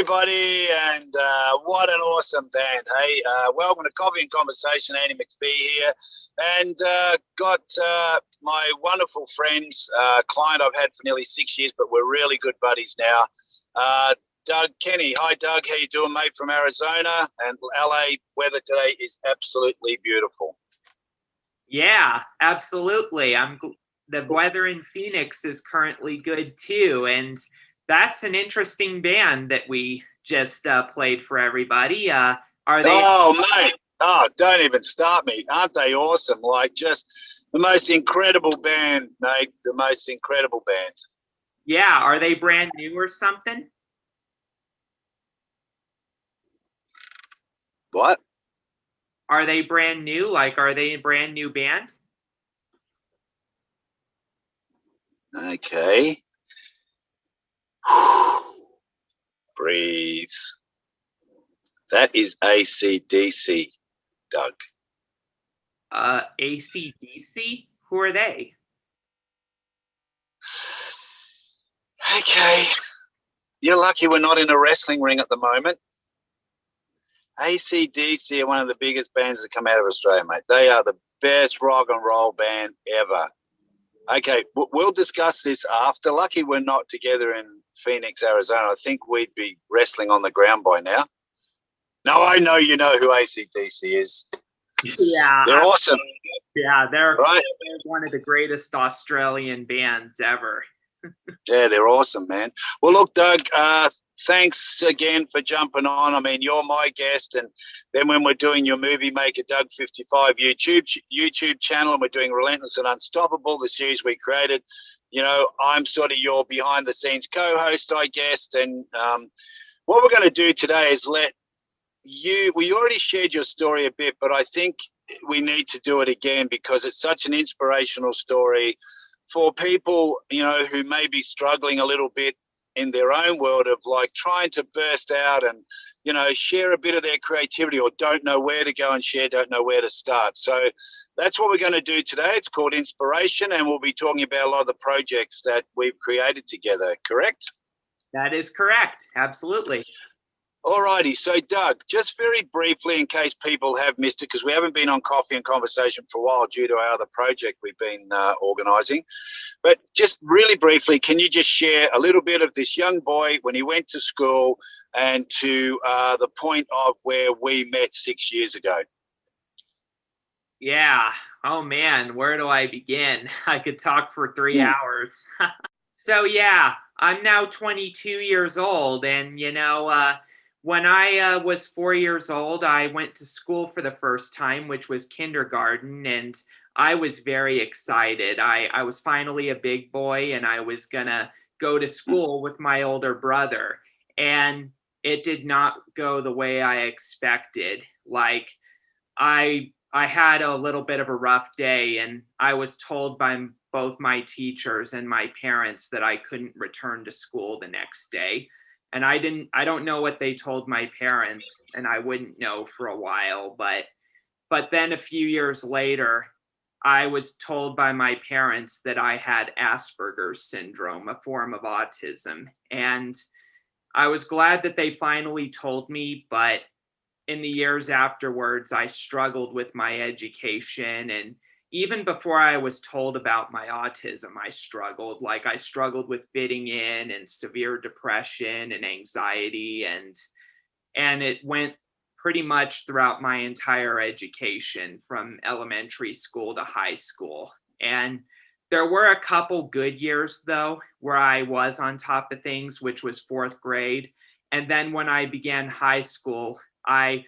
everybody, and what an awesome band, hey? Welcome to Coffee and Conversation. Andy McPhee here, and got my wonderful friends, client I've had for nearly 6 years, but we're really good buddies now. Doug Kenney. Hi, Doug. How you doing, mate, from Arizona? And LA weather today is absolutely beautiful. Yeah, absolutely. The weather in Phoenix is currently good too, and that's an interesting band that we just played for everybody. Are they? Oh, mate. Oh, don't even start me. Aren't they awesome? Like, just the most incredible band, Nate. The most incredible band. Yeah, are they brand new or something? What? Are they brand new? Like, are they a brand new band? Okay. Breathe. That is AC/DC, Doug. AC/DC? Who are they? Okay. You're lucky we're not in a wrestling ring at the moment. AC/DC are one of the biggest bands that come out of Australia, mate. They are the best rock and roll band ever. Okay, we'll discuss this after. Lucky we're not together in Phoenix, Arizona. I think we'd be wrestling on the ground by now. No, I know you know who AC/DC is. Yeah. They're awesome. Yeah, they're right? one of the greatest Australian bands ever. Yeah, they're awesome, man. Well, look, Doug, thanks again for jumping on. I mean, you're my guest, and then when we're doing your Movie Maker Doug 55 YouTube channel, and we're doing Relentless and Unstoppable, the series we created, you know, I'm sort of your behind-the-scenes co-host, I guess. And what we're going to do today is we already shared your story a bit, but I think we need to do it again because it's such an inspirational story for people, you know, who may be struggling a little bit in their own world of like trying to burst out and, you know, share a bit of their creativity or don't know where to go and share, don't know where to start. So that's what we're going to do today. It's called Inspiration, and we'll be talking about a lot of the projects that we've created together, correct? That is correct. Absolutely. All righty. So, Doug, just very briefly, in case people have missed it, because we haven't been on Coffee and Conversation for a while due to our other project we've been organising. But just really briefly, can you just share a little bit of this young boy when he went to school and to the point of where we met 6 years ago? Yeah. Oh, man, where do I begin? I could talk for 3 hours. So, yeah, I'm now 22 years old, and, you know, when I was 4 years old, I went to school for the first time, which was kindergarten, and I was very excited. I was finally a big boy, and I was going to go to school with my older brother, and it did not go the way I expected. Like, I had a little bit of a rough day, and I was told by both my teachers and my parents that I couldn't return to school the next day. And I don't know what they told my parents, and I wouldn't know for a while, but then a few years later, I was told by my parents that I had Asperger's syndrome, a form of autism. And I was glad that they finally told me, but in the years afterwards, I struggled with my education, and even before I was told about my autism, I struggled. Like, I struggled with fitting in and severe depression and anxiety, and it went pretty much throughout my entire education from elementary school to high school. And there were a couple good years, though, where I was on top of things, which was fourth grade. And then when I began high school, I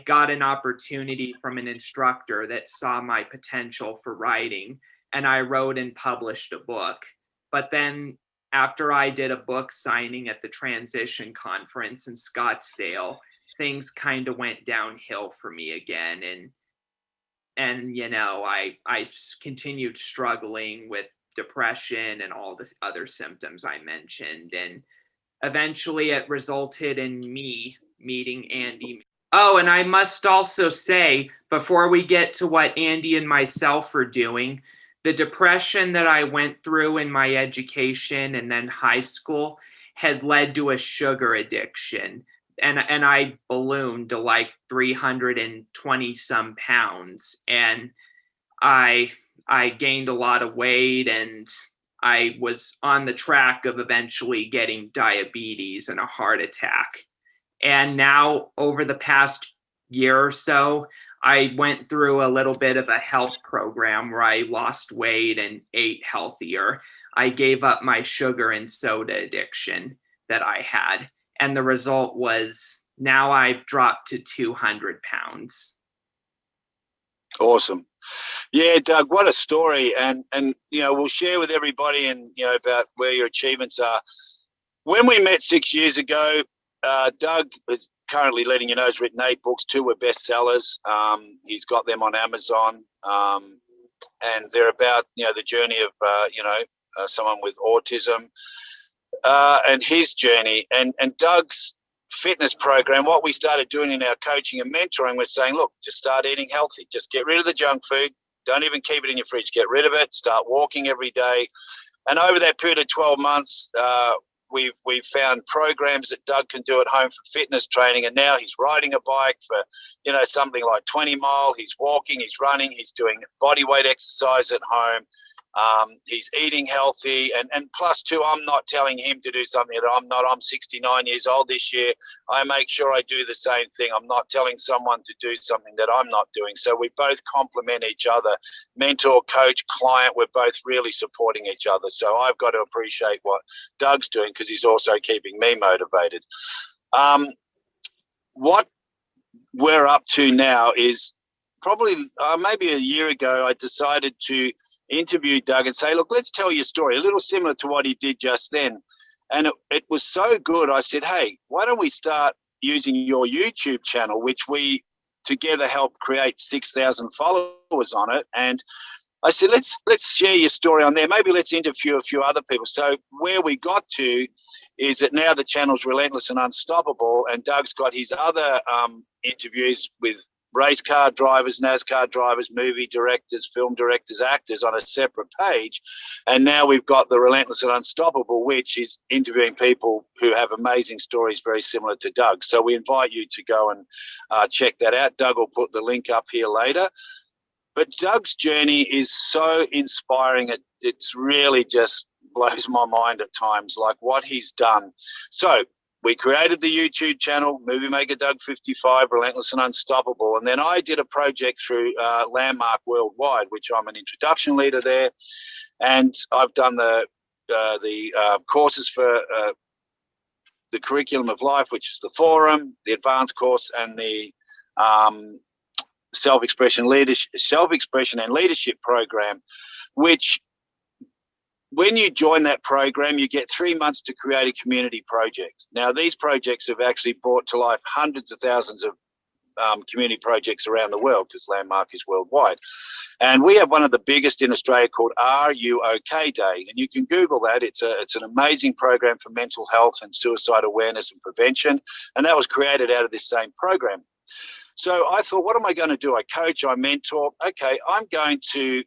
got an opportunity from an instructor that saw my potential for writing, and I wrote and published a book. But then after I did a book signing at the Transition Conference in Scottsdale, things kind of went downhill for me again. And you know, I continued struggling with depression and all the other symptoms I mentioned. And eventually it resulted in me meeting Andy. Oh, and I must also say, before we get to what Andy and myself are doing, the depression that I went through in my education and then high school, had led to a sugar addiction. And I ballooned to like 320 some pounds. And I gained a lot of weight, and I was on the track of eventually getting diabetes and a heart attack. And now, over the past year or so, I went through a little bit of a health program where I lost weight and ate healthier. I gave up my sugar and soda addiction that I had. And the result was now I've dropped to 200 pounds. Awesome. Yeah, Doug, what a story. And we'll share with everybody and, about where your achievements are. When we met 6 years ago, Doug is currently, letting you know, has written 8 books. 2 were bestsellers. He's got them on Amazon. And they're about, the journey of, someone with autism and his journey. And Doug's fitness program, what we started doing in our coaching and mentoring was saying, look, just start eating healthy. Just get rid of the junk food. Don't even keep it in your fridge. Get rid of it. Start walking every day. And over that period of 12 months, we've found programs that Doug can do at home for fitness training. And now he's riding a bike for, something like 20 mile. He's walking, he's running, he's doing body weight exercise at home. He's eating healthy, and plus two, I'm not telling him to do something that I'm not. I'm 69 years old this year. I make sure I do the same thing. I'm not telling someone to do something that I'm not doing. So we both complement each other. Mentor, coach, client, we're both really supporting each other. So I've got to appreciate what Doug's doing because he's also keeping me motivated. What we're up to now is probably maybe a year ago, I decided to interview Doug and say, look, let's tell your story, a little similar to what he did just then. And it was so good. I said, hey, why don't we start using your YouTube channel, which we together helped create 6,000 followers on it. And I said, let's share your story on there. Maybe let's interview a few other people. So where we got to is that now the channel's Relentless and Unstoppable, and Doug's got his other interviews with race car drivers, NASCAR drivers, movie directors, film directors, actors on a separate page. And now we've got the Relentless and Unstoppable, which is interviewing people who have amazing stories very similar to Doug. So we invite you to go and check that out. Doug will put the link up here later. But Doug's journey is so inspiring. It's really just blows my mind at times, like what he's done. So we created the YouTube channel, Movie Maker Doug 55, Relentless and Unstoppable. And then I did a project through Landmark Worldwide, which I'm an introduction leader there. And I've done the courses for the Curriculum of Life, which is the Forum, the Advanced Course, and the Self-Expression and Leadership Program, which when you join that program, you get 3 months to create a community project. Now, these projects have actually brought to life hundreds of thousands of community projects around the world because Landmark is worldwide. And we have one of the biggest in Australia called Are You OK Day. And you can Google that. It's an amazing program for mental health and suicide awareness and prevention. And that was created out of this same program. So I thought, what am I going to do? I coach, I mentor. Okay, I'm going to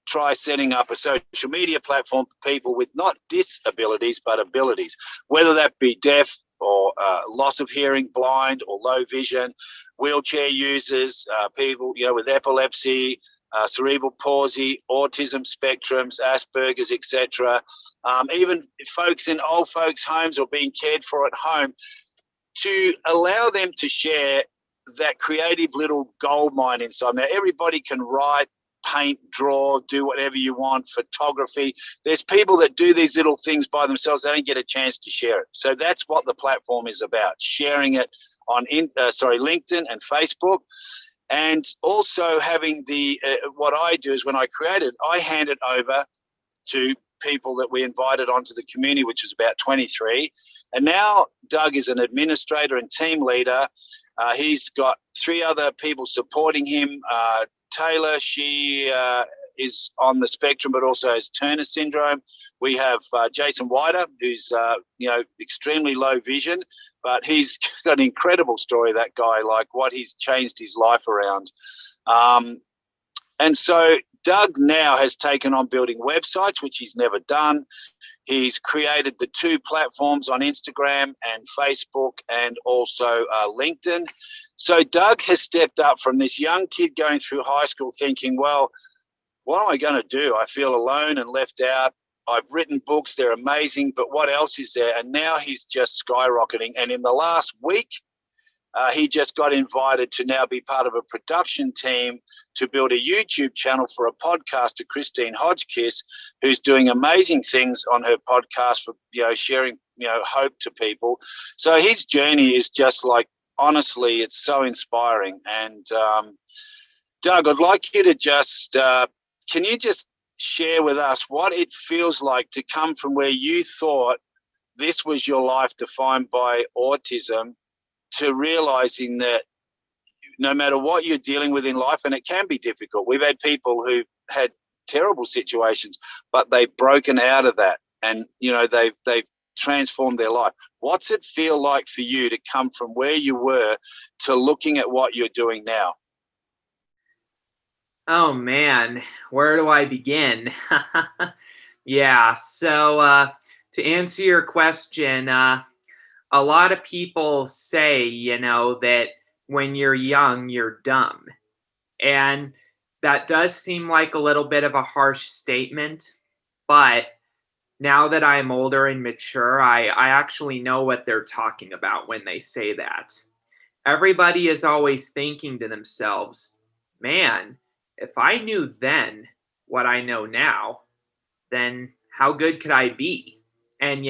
try setting up a social media platform for people with not disabilities, but abilities, whether that be deaf or loss of hearing, blind or low vision, wheelchair users, people, with epilepsy, cerebral palsy, autism spectrums, Asperger's, etc. Even folks in old folks' homes or being cared for at home, to allow them to share that creative little gold mine inside. Now, everybody can write, paint, draw, do whatever you want, photography. There's people that do these little things by themselves. They don't get a chance to share it. So that's what the platform is about, sharing it on LinkedIn and Facebook. And also having what I do is when I create it, I hand it over to people that we invited onto the community, which was about 23. And now Doug is an administrator and team leader. He's got 3 other people supporting him. Taylor, she is on the spectrum, but also has Turner syndrome. We have Jason Wider, who's extremely low vision, but he's got an incredible story. That guy, like what he's changed his life around. And so Doug now has taken on building websites, which he's never done. He's created the 2 platforms on Instagram and Facebook and also LinkedIn. So Doug has stepped up from this young kid going through high school thinking, well, what am I going to do? I feel alone and left out. I've written books, they're amazing, but what else is there? And now he's just skyrocketing. And in the last week, he just got invited to now be part of a production team to build a YouTube channel for a podcaster, Christine Hodgkiss, who's doing amazing things on her podcast for, sharing, hope to people. So his journey is just like, honestly, it's so inspiring. And Doug, I'd like you to just, can you just share with us what it feels like to come from where you thought this was your life defined by autism to realizing that no matter what you're dealing with in life, and it can be difficult. We've had people who had terrible situations, but they've broken out of that and, they've transformed their life. What's it feel like for you to come from where you were to looking at what you're doing now? Oh man, where do I begin? Yeah, so to answer your question, a lot of people say, that when you're young, you're dumb. And that does seem like a little bit of a harsh statement, but now that I'm older and mature, I actually know what they're talking about when they say that. Everybody is always thinking to themselves, man, if I knew then what I know now, then how good could I be? And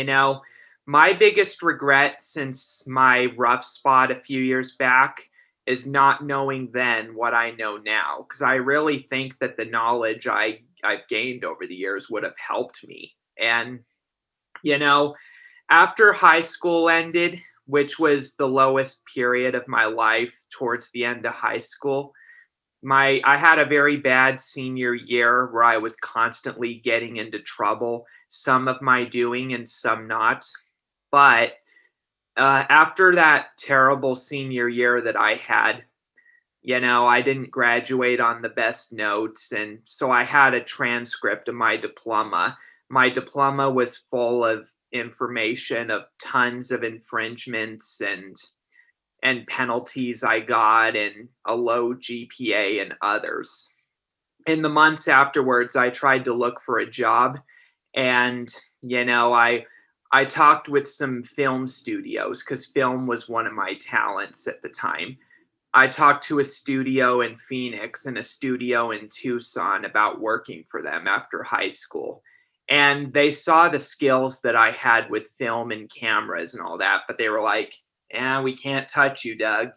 my biggest regret since my rough spot a few years back is not knowing then what I know now, because I really think that the knowledge I've gained over the years would have helped me. And, after high school ended, which was the lowest period of my life towards the end of high school, I had a very bad senior year where I was constantly getting into trouble, some of my doing and some not. But after that terrible senior year that I had, I didn't graduate on the best notes. And so I had a transcript of my diploma. My diploma was full of information of tons of infringements and penalties I got and a low GPA and others. In the months afterwards, I tried to look for a job, and I talked with some film studios because film was one of my talents at the time. I talked to a studio in Phoenix and a studio in Tucson about working for them after high school. And they saw the skills that I had with film and cameras and all that, but they were like, we can't touch you, Doug.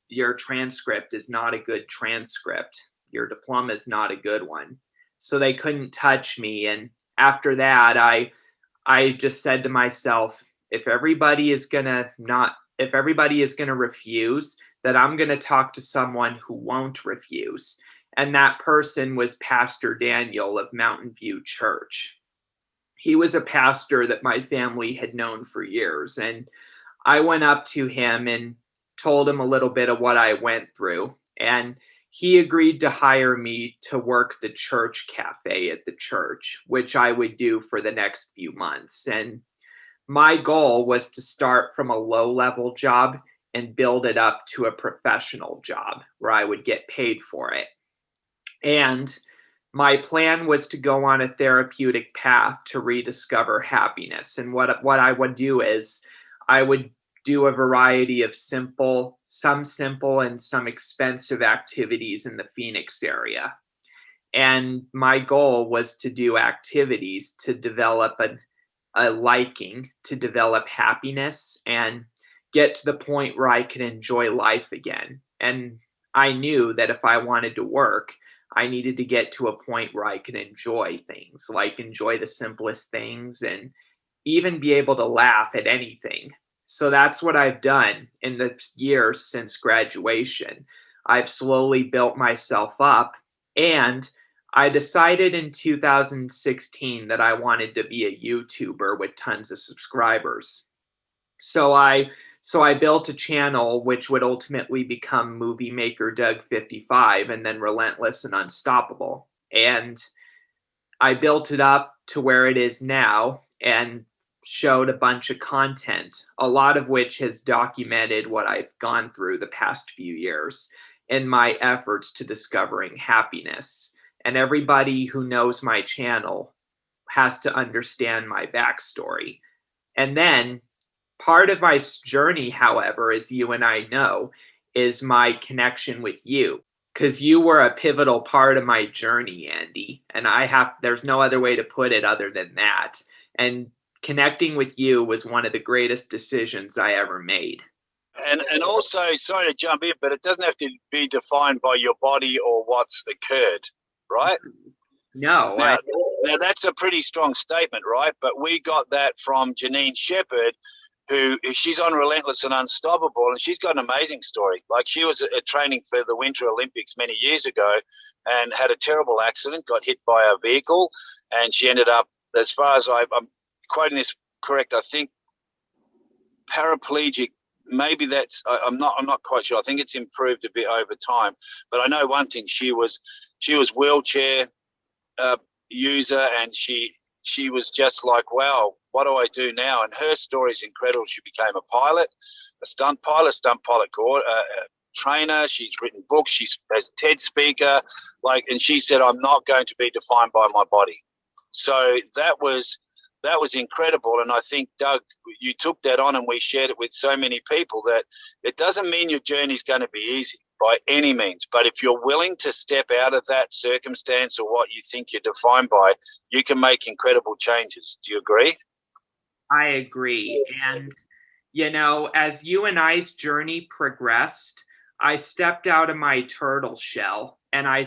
Your transcript is not a good transcript. Your diploma is not a good one. So they couldn't touch me. And after that, I just said to myself, if everybody is gonna refuse, that I'm gonna talk to someone who won't refuse. And that person was Pastor Daniel of Mountain View Church. He was a pastor that my family had known for years. And I went up to him and told him a little bit of what I went through. And he agreed to hire me to work the church cafe at the church, which I would do for the next few months. And my goal was to start from a low-level job and build it up to a professional job where I would get paid for it. And my plan was to go on a therapeutic path to rediscover happiness. And what I would do is I would do a variety of some simple and some expensive activities in the Phoenix area. And my goal was to do activities to develop a liking, to develop happiness and get to the point where I could enjoy life again. And I knew that if I wanted to work, I needed to get to a point where I could enjoy things, like enjoy the simplest things and even be able to laugh at anything. So that's what I've done in the years since graduation. I've slowly built myself up, and I decided in 2016 that I wanted to be a YouTuber with tons of subscribers. So I built a channel which would ultimately become Movie Maker Doug 55 and then Relentless and Unstoppable. And I built it up to where it is now and showed a bunch of content, a lot of which has documented what I've gone through the past few years in my efforts to discovering happiness. And everybody who knows my channel has to understand my backstory. And then part of my journey, however, as you and I know, is my connection with you. Because you were a pivotal part of my journey, Andy. And there's no other way to put it other than that. And connecting with you was one of the greatest decisions I ever made. And also, sorry to jump in, but it doesn't have to be defined by your body or what's occurred, right? No. Now that's a pretty strong statement, right? But we got that from Janine Shepherd, who she's on Relentless and Unstoppable, and she's got an amazing story. Like, she was training for the Winter Olympics many years ago and had a terrible accident, got hit by a vehicle, and she ended up, as far as I'm quoting this correct, I think paraplegic. Maybe that's, I'm not quite sure. I think it's improved a bit over time. But I know one thing: she was wheelchair user, and she was just like, wow, what do I do now? And her story is incredible. She became a pilot, a stunt pilot trainer. She's written books. She's as a TED speaker, and she said, I'm not going to be defined by my body. So that was incredible. And I think, Doug, you took that on, and we shared it with so many people, that it doesn't mean your journey is going to be easy by any means. But if you're willing to step out of that circumstance or what you think you're defined by, you can make incredible changes. Do you agree? I agree. And, as you and I's journey progressed, I stepped out of my turtle shell and I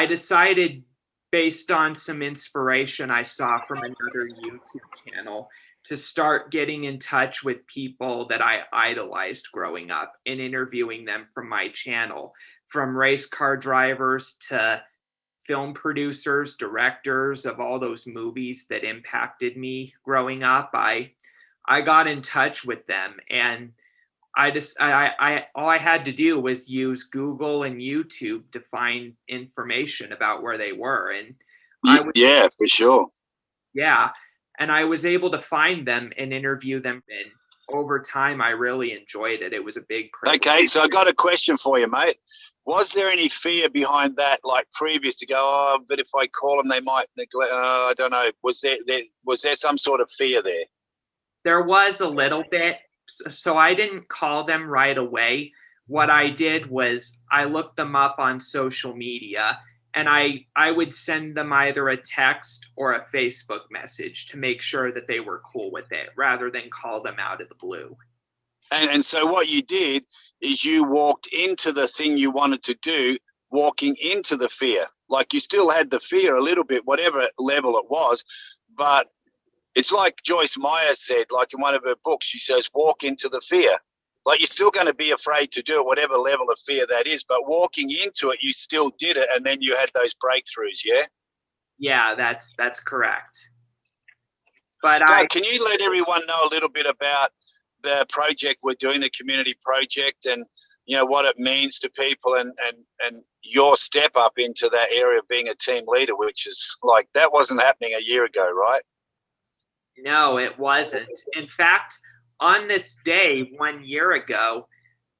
decided, based on some inspiration I saw from another YouTube channel, to start getting in touch with people that I idolized growing up and interviewing them from my channel, from race car drivers to film producers, directors of all those movies that impacted me growing up. I got in touch with them, and all I had to do was use Google and YouTube to find information about where they were. And yeah, for sure. Yeah. And I was able to find them and interview them. And over time, I really enjoyed it. It was a big privilege. Okay, so I got a question for you, mate. Was there any fear behind that, like previous to go, oh, but if I call them, they might neglect, I don't know. Was there some sort of fear there? There was a little bit. So I didn't call them right away. What I did was I looked them up on social media, and I would send them either a text or a Facebook message to make sure that they were cool with it, rather than call them out of the blue. And so what you did is you walked into the thing you wanted to do, walking into the fear. Like, you still had the fear a little bit, whatever level it was, but it's like Joyce Meyer said, like in one of her books, she says, walk into the fear. Like, you're still going to be afraid to do it, whatever level of fear that is, but walking into it, you still did it, and then you had those breakthroughs, yeah? Yeah, that's correct. But Doug, can you let everyone know a little bit about the project we're doing, the community project, and what it means to people, and your step up into that area of being a team leader, which is like, that wasn't happening a year ago, right? No, it wasn't. In fact, on this day 1 year ago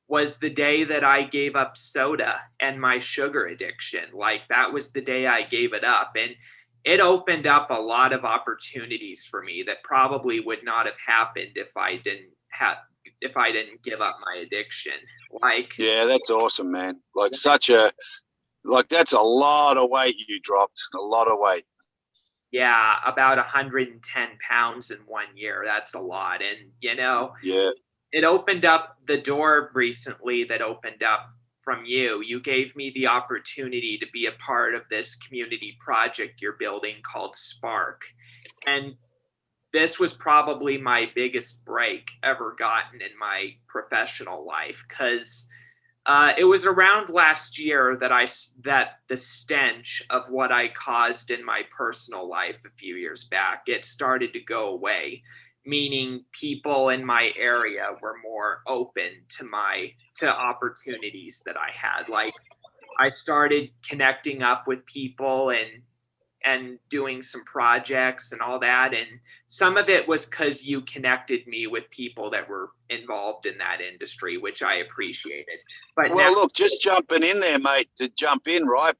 was the day that I gave up soda and my sugar addiction. Like, that was the day I gave it up. And it opened up a lot of opportunities for me that probably would not have happened if I didn't give up my addiction. Yeah, that's awesome, man. That's a lot of weight you dropped, a lot of weight. Yeah, about 110 pounds in 1 year. That's a lot. And, yeah, it opened up the door recently that opened up from you. You gave me the opportunity to be a part of this community project you're building called Spark. And this was probably my biggest break ever gotten in my professional life, because it was around last year that the stench of what I caused in my personal life a few years back, it started to go away, meaning people in my area were more open to opportunities that I had. Like, I started connecting up with people and and doing some projects and all that. And some of it was because you connected me with people that were involved in that industry, which I appreciated. But well, look, just jumping in there, mate, to jump in, right?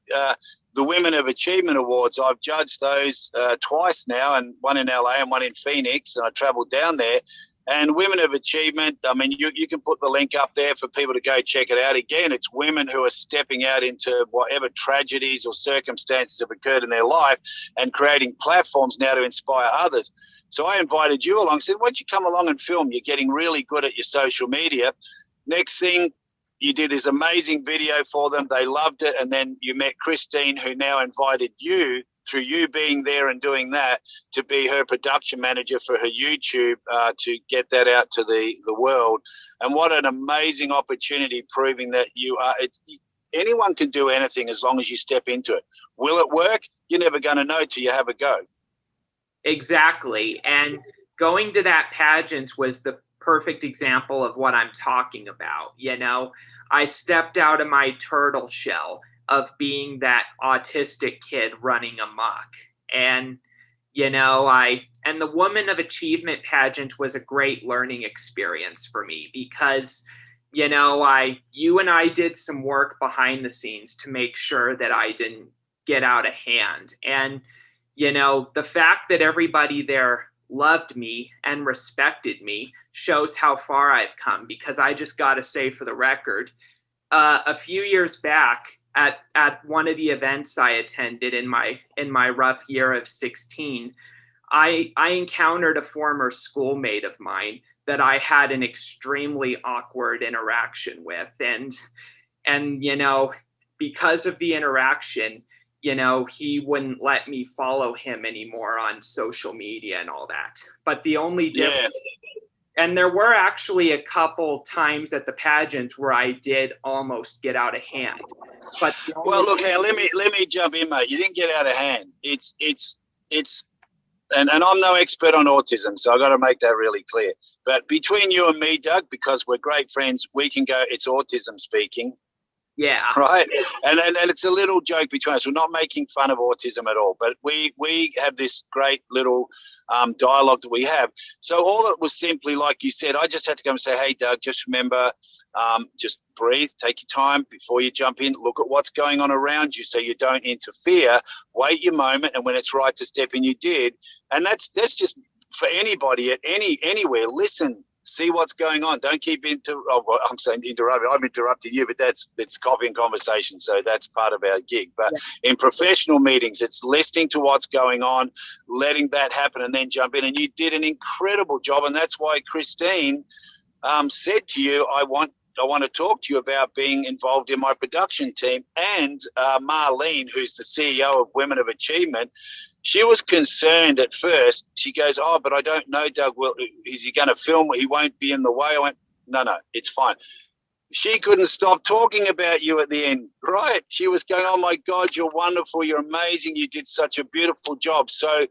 The Women of Achievement Awards, I've judged those twice now, and one in LA and one in Phoenix, and I traveled down there. And Women of Achievement, I mean, you can put the link up there for people to go check it out. Again, it's women who are stepping out into whatever tragedies or circumstances have occurred in their life and creating platforms now to inspire others. So I invited you along, said, why don't you come along and film? You're getting really good at your social media. Next thing, you did this amazing video for them. They loved it. And then you met Christine, who now invited you, through you being there and doing that, to be her production manager for her YouTube, to get that out to the world. And what an amazing opportunity, proving that you are, anyone can do anything as long as you step into it. Will it work? You're never going to know till you have a go. Exactly. And going to that pageant was the perfect example of what I'm talking about. You know, I stepped out of my turtle shell of being that autistic kid running amok. And, you know, and the Woman of Achievement pageant was a great learning experience for me because, you know, you and I did some work behind the scenes to make sure that I didn't get out of hand. And, you know, the fact that everybody there loved me and respected me shows how far I've come, because I just got to say, for the record, a few years back at one of the events I attended in my rough year of 16, I encountered a former schoolmate of mine that I had an extremely awkward interaction with. And you know, because of the interaction, you know, he wouldn't let me follow him anymore on social media and all that. But the only difference, and there were actually a couple times at the pageant where I did almost get out of hand. But well, look, hey, let me jump in, mate. You didn't get out of hand. It's and I'm no expert on autism, so I've got to make that really clear. But between you and me, Doug, because we're great friends, we can go, it's autism speaking. Yeah. Right. And it's a little joke between us. We're not making fun of autism at all, but we have this great little dialogue that we have. So all it was simply, like you said, I just had to come and say, hey, Doug, just remember, just breathe, take your time before you jump in, look at what's going on around you so you don't interfere, wait your moment, and when it's right to step in, you did. And that's just for anybody at anywhere. Listen, see what's going on. Don't keep I'm saying interrupting. I'm interrupting you, but it's coffee and conversation, so that's part of our gig. But in professional meetings, it's listening to what's going on, letting that happen, and then jump in. And you did an incredible job, and that's why Christine said to you, I want to talk to you about being involved in my production team. And Marlene, who's the CEO of Women of Achievement, she was concerned at first. She goes, oh, but I don't know, Doug, is he going to film? He won't be in the way. I went, no, it's fine. She couldn't stop talking about you at the end, right? She was going, oh, my God, you're wonderful. You're amazing. You did such a beautiful job. So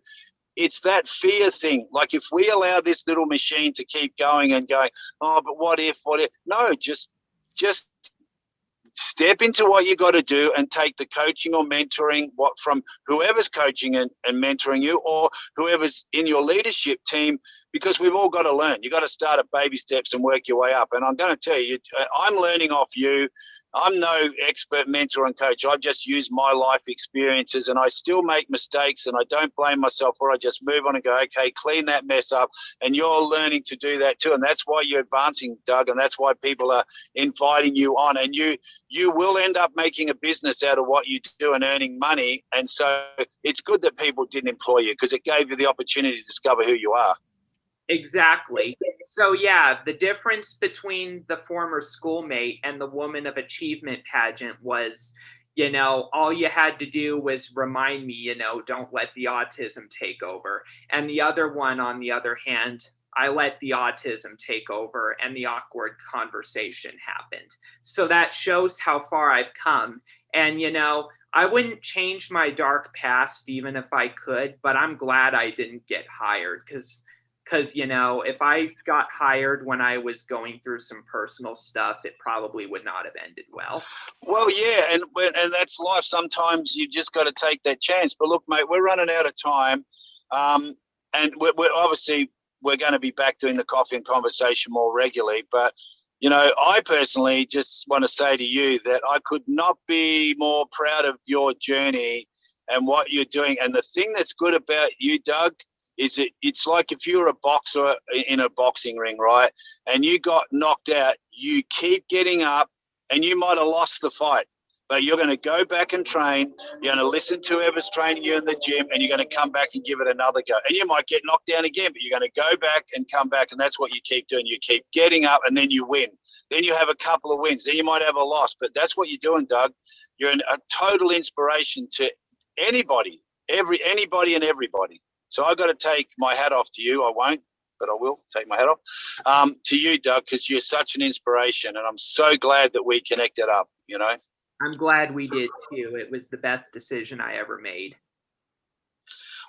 it's that fear thing. Like, if we allow this little machine to keep going and going, oh, but what if? No, just step into what you got to do and take the coaching or mentoring from whoever's coaching and mentoring you, or whoever's in your leadership team, because we've all got to learn. You got to start at baby steps and work your way up. And I'm going to tell you, I'm learning off you. I'm no expert mentor and coach. I've just used my life experiences, and I still make mistakes, and I don't blame myself, or I just move on and go, okay, clean that mess up. And you're learning to do that too. And that's why you're advancing, Doug. And that's why people are inviting you on, and you will end up making a business out of what you do and earning money. And so it's good that people didn't employ you, because it gave you the opportunity to discover who you are. Exactly. So yeah, the difference between the former schoolmate and the Woman of Achievement pageant was, you know, all you had to do was remind me, you know, don't let the autism take over. And the other one, on the other hand, I let the autism take over and the awkward conversation happened. So that shows how far I've come. And, you know, I wouldn't change my dark past even if I could, but I'm glad I didn't get hired, because Because, you know, if I got hired when I was going through some personal stuff, it probably would not have ended well. Well, yeah, and that's life. Sometimes you just got to take that chance. But look, mate, we're running out of time, and we're obviously we're going to be back doing the coffee and conversation more regularly. But you know, I personally just want to say to you that I could not be more proud of your journey and what you're doing. And the thing that's good about you, Doug, is it's like if you're a boxer in a boxing ring, right, and you got knocked out, you keep getting up, and you might have lost the fight, but you're going to go back and train. You're going to listen to whoever's training you in the gym, and you're going to come back and give it another go. And you might get knocked down again, but you're going to go back and come back, and that's what you keep doing. You keep getting up, and then you win. Then you have a couple of wins. Then you might have a loss, but that's what you're doing, Doug. You're a total inspiration to anybody, anybody and everybody. So I've got to take my hat off to you. I won't, but I will take my hat off to you, Doug, because you're such an inspiration, and I'm so glad that we connected up, you know. I'm glad we did too. It was the best decision I ever made.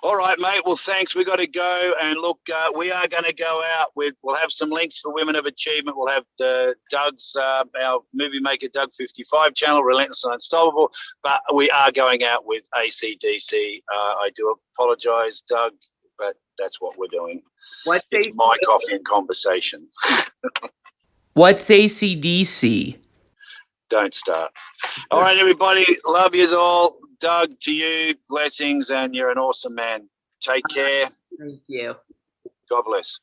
All right, mate. Well, thanks. We got to go. And look, we are going to go out with, we'll have some links for Women of Achievement. We'll have Doug's, our Movie Maker Doug 55 channel, Relentless and Unstoppable. But we are going out with AC/DC. I do apologize, Doug, but that's what we're doing. It's my coffee and conversation. What's AC/DC? Don't start. All right, everybody. Love yous all. Doug, to you, blessings, and you're an awesome man. Take care. Thank you. God bless.